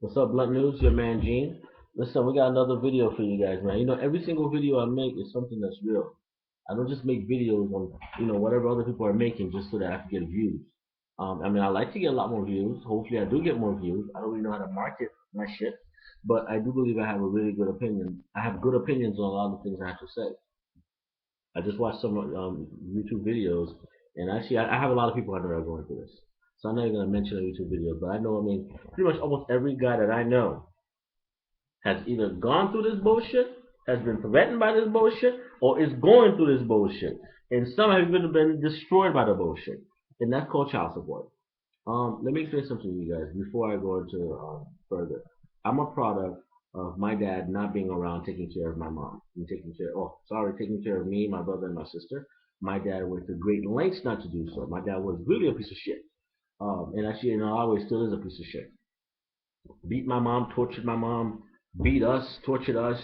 What's up, Blunt News? Your man Gene. Listen, we got another video for you guys, man. Every single video I make is something that's real. I don't just make videos on, whatever other people are making just so that I can get views. I like to get a lot more views. Hopefully, I do get more views. I don't really know how to market my shit, but I do believe I have a really good opinion. I have good opinions on a lot of things I have to say. I just watched some YouTube videos, and actually, I have a lot of people I know that are going through this. So I'm not even gonna mention the YouTube videos, but I know, pretty much almost every guy that I know has either gone through this bullshit, has been threatened by this bullshit, or is going through this bullshit. And some have even been destroyed by the bullshit. And that's called child support. Let me explain something to you guys before I go into further. I'm a product of my dad not being around taking care of my mom. Taking care of me, my brother, and my sister. My dad went to great lengths not to do so. My dad was really a piece of shit. And actually, in a lot of ways, still is a piece of shit. Beat my mom, tortured my mom, beat us, tortured us.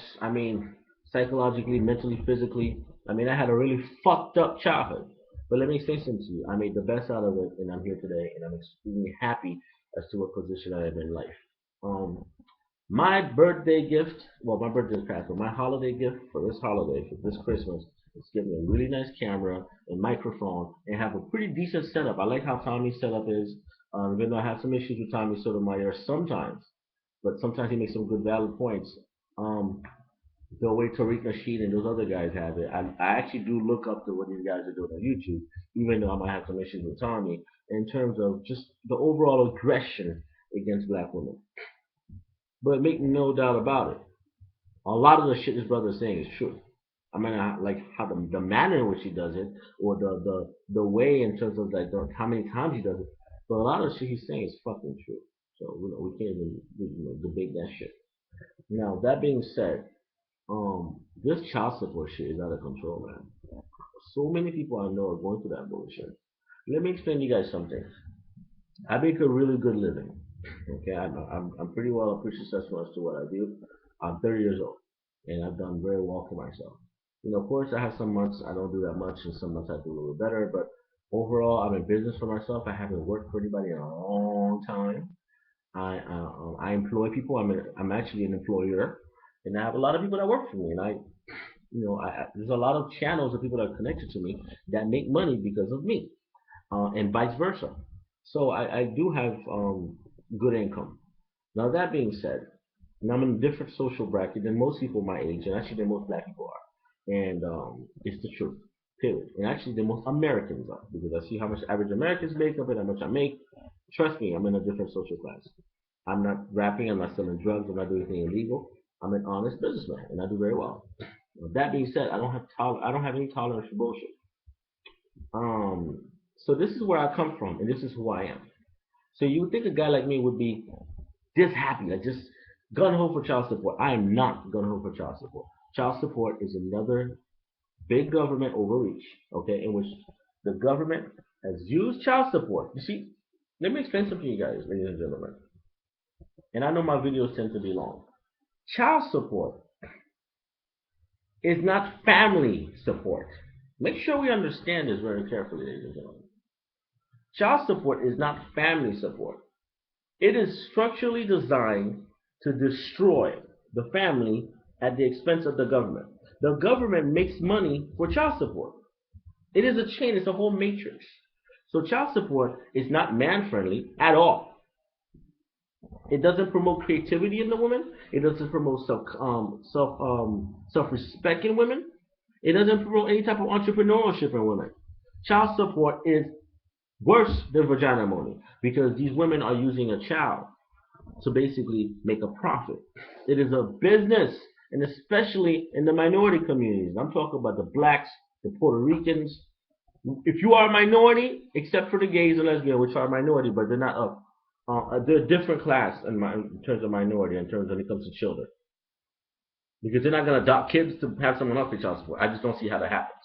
Psychologically, mentally, physically. I had a really fucked up childhood. But let me say something to you. I made the best out of it, and I'm here today, and I'm extremely happy as to what position I am in life. Um, my birthday gift, well, my birthday is past, but my holiday gift for this holiday, for this Christmas, is give me a really nice camera and microphone and have a pretty decent setup. I like how Tommy's setup is. Even though I have some issues with Tommy Sotomayor sometimes, but sometimes he makes some good valid points. Um, the way Tariq Nasheed and those other guys have it, I actually do look up to what these guys are doing on YouTube, even though I might have some issues with Tommy in terms of just the overall aggression against black women. But make no doubt about it, a lot of the shit this brother is saying is true. I like how the manner in which he does it, or the way in terms of like how many times he does it. But a lot of the shit he's saying is fucking true. So we can't even debate that shit. Now that being said, this child support shit is out of control, man. So many people I know are going through that bullshit. Let me explain to you guys something. I make a really good living. Okay, I'm pretty well, I'm pretty successful as to what I do. I'm 30 years old, and I've done very well for myself. Of course, I have some months I don't do that much, and some months I do a little better. But overall, I'm in business for myself. I haven't worked for anybody in a long time. I employ people. I'm actually an employer, and I have a lot of people that work for me. And there's a lot of channels of people that are connected to me that make money because of me, and vice versa. So I do have good income. Now that being said, and I'm in a different social bracket than most people my age, and actually than most black people are. And it's the truth, period. And actually, than most Americans are, because I see how much average Americans make compared to how much I make. Trust me, I'm in a different social class. I'm not rapping, I'm not selling drugs, I'm not doing anything illegal. I'm an honest businessman, and I do very well. That being said, I don't have any tolerance for bullshit. So this is where I come from, and this is who I am. So you would think a guy like me would be this happy, like just gun ho for child support. I am not gun ho for child support. Child support is another big government overreach, okay, in which the government has used child support. You see, let me explain something to you guys, ladies and gentlemen. And I know my videos tend to be long. Child support is not family support. Make sure we understand this very carefully, ladies and gentlemen. Child support is not family support. It is structurally designed to destroy the family at the expense of the government. The government makes money for child support. It is a chain, it's a whole matrix. So child support is not man friendly at all. It doesn't promote creativity in the woman. It doesn't promote self respect in women. It doesn't promote any type of entrepreneurship in women. Child support is worse than vagina money because these women are using a child to basically make a profit. It is a business, and especially in the minority communities. I'm talking about the blacks, the Puerto Ricans. If you are a minority, except for the gays and lesbians, which are a minority, but they're not they're a different class in terms of minority, in terms of when it comes to children. Because they're not going to adopt kids to have someone else pay child support. I just don't see how that happens.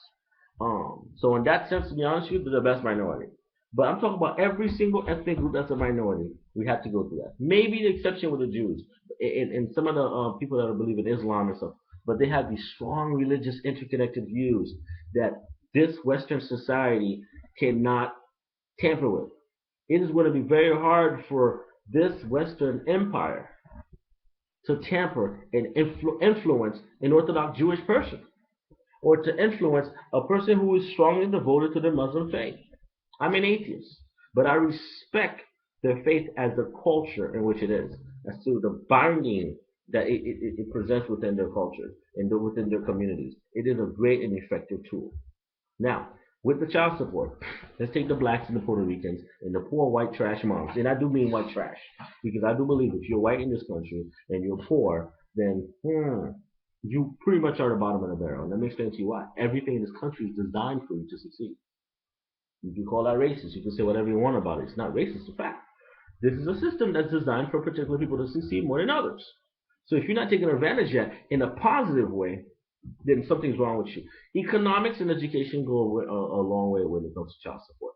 So in that sense, to be honest with you, they're the best minority. But I'm talking about every single ethnic group that's a minority. We have to go through that. Maybe the exception with the Jews and some of the people that believe in Islam and stuff. But they have these strong religious interconnected views that this Western society cannot tamper with. It is going to be very hard for this Western empire to tamper and influence an Orthodox Jewish person, or to influence a person who is strongly devoted to their Muslim faith. I'm an atheist, but I respect their faith as the culture in which it is, as to the binding that it presents within their culture and within their communities. It is a great and effective tool. Now, with the child support, let's take the blacks and the Puerto Ricans and the poor white trash moms. And I do mean white trash, because I do believe if you're white in this country and you're poor, then you pretty much are the bottom of the barrel. And let me explain to you why. Everything in this country is designed for you to succeed. You can call that racist. You can say whatever you want about it. It's not racist, it's a fact. This is a system that's designed for particular people to succeed more than others. So if you're not taking advantage of that in a positive way, then something's wrong with you. Economics and education go a long way when it comes to child support.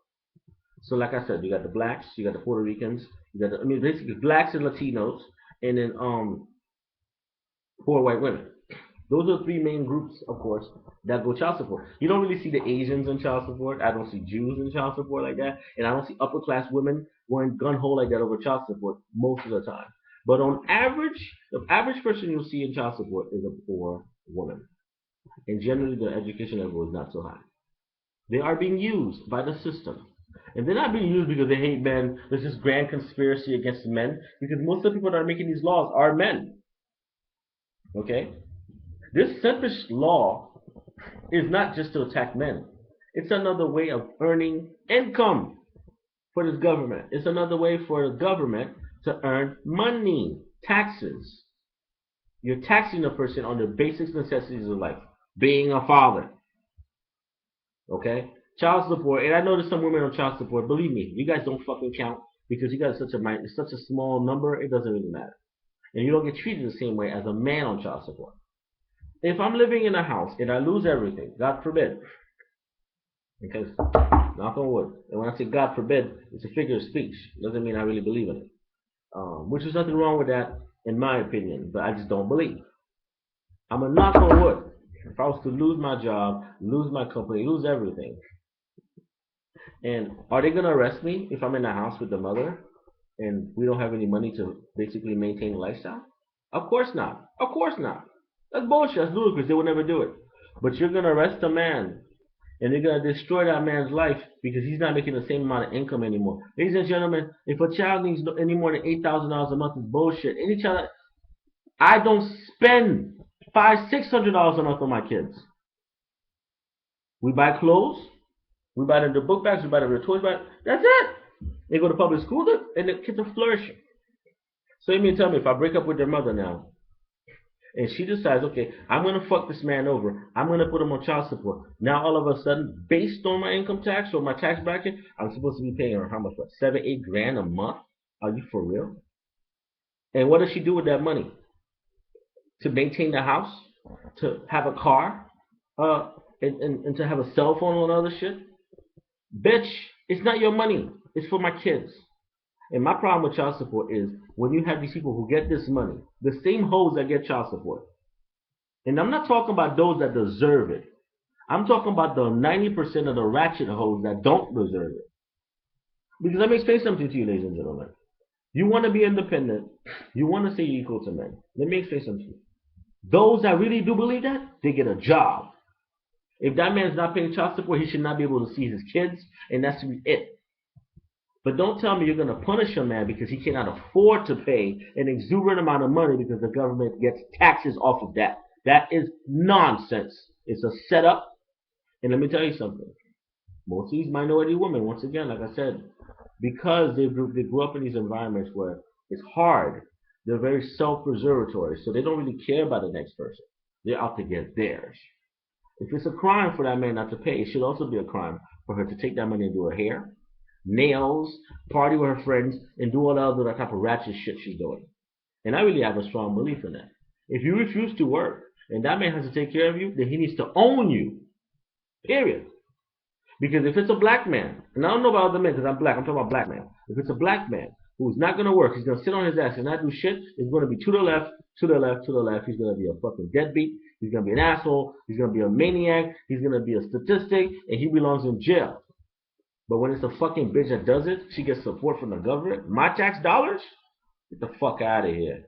So like I said, you got the blacks, you got the Puerto Ricans, you got basically blacks and Latinos, and then poor white women. Those are the three main groups, of course, that go child support. You don't really see the Asians in child support. I don't see Jews in child support like that, and I don't see upper class women going gun-ho like that over child support most of the time. But on average, the average person you'll see in child support is a poor woman. And generally, their education level is not so high. They are being used by the system. And they're not being used because they hate men. There's this grand conspiracy against men, because most of the people that are making these laws are men. Okay? This selfish law is not just to attack men. It's another way of earning income for this government. It's another way for the government to earn money, taxes. You're taxing a person on the basic necessities of life. Being a father. Okay? Child support, and I know there's some women on child support. Believe me, you guys don't fucking count, because you guys it's such a small number, it doesn't really matter. And you don't get treated the same way as a man on child support. If I'm living in a house and I lose everything, God forbid, because knock on wood, and when I say God forbid, it's a figure of speech. It doesn't mean I really believe in it. Which is nothing wrong with that, in my opinion, but I just don't believe. I'm a knock on wood. If I was to lose my job, lose my company, lose everything, and are they gonna arrest me if I'm in the house with the mother and we don't have any money to basically maintain a lifestyle? Of course not. Of course not. That's bullshit. That's ludicrous. They would never do it. But you're gonna arrest a man and they're gonna destroy that man's life because he's not making the same amount of income anymore. Ladies and gentlemen, if a child needs any more than $8,000 a month, it's bullshit. Any child, I don't spend $500-600 a month on my kids. We buy clothes, we buy them the book bags, we buy them the toys bags. That's it. They go to public school and the kids are flourishing. So you mean tell me, if I break up with their mother now, and she decides, okay, I'm gonna fuck this man over, I'm gonna put him on child support. Now all of a sudden, based on my income tax or my tax bracket, I'm supposed to be paying her how much? What, 7-8 grand a month? Are you for real? And what does she do with that money? To maintain the house, to have a car, and to have a cell phone and all other shit? Bitch, it's not your money. It's for my kids. And my problem with child support is when you have these people who get this money, the same hoes that get child support. And I'm not talking about those that deserve it. I'm talking about the 90% of the ratchet hoes that don't deserve it. Because let me explain something to you, ladies and gentlemen. You want to be independent. You want to say you're equal to men. Let me explain something to you. Those that really do believe that, they get a job. If that man's not paying child support, he should not be able to see his kids, and that's it. But don't tell me you're going to punish a man because he cannot afford to pay an exuberant amount of money because the government gets taxes off of that. That is nonsense. It's a setup. And let me tell you something. Most of these minority women, once again, like I said, because they grew up in these environments where it's hard, they're very self-preservatory, so they don't really care about the next person. They're out to get theirs. If it's a crime for that man not to pay, it should also be a crime for her to take that money and do her hair, nails, party with her friends, and do all the other type of ratchet shit she's doing. And I really have a strong belief in that. If you refuse to work and that man has to take care of you, then he needs to own you. Period. Because if it's a black man, and I don't know about other men because I'm black, I'm talking about black man. If it's a black man who's not going to work, he's going to sit on his ass and not do shit, it's going to be to the left, to the left, to the left. He's going to be a fucking deadbeat. He's going to be an asshole. He's going to be a maniac. He's going to be a statistic, and he belongs in jail. But when it's a fucking bitch that does it, she gets support from the government. My tax dollars? Get the fuck out of here.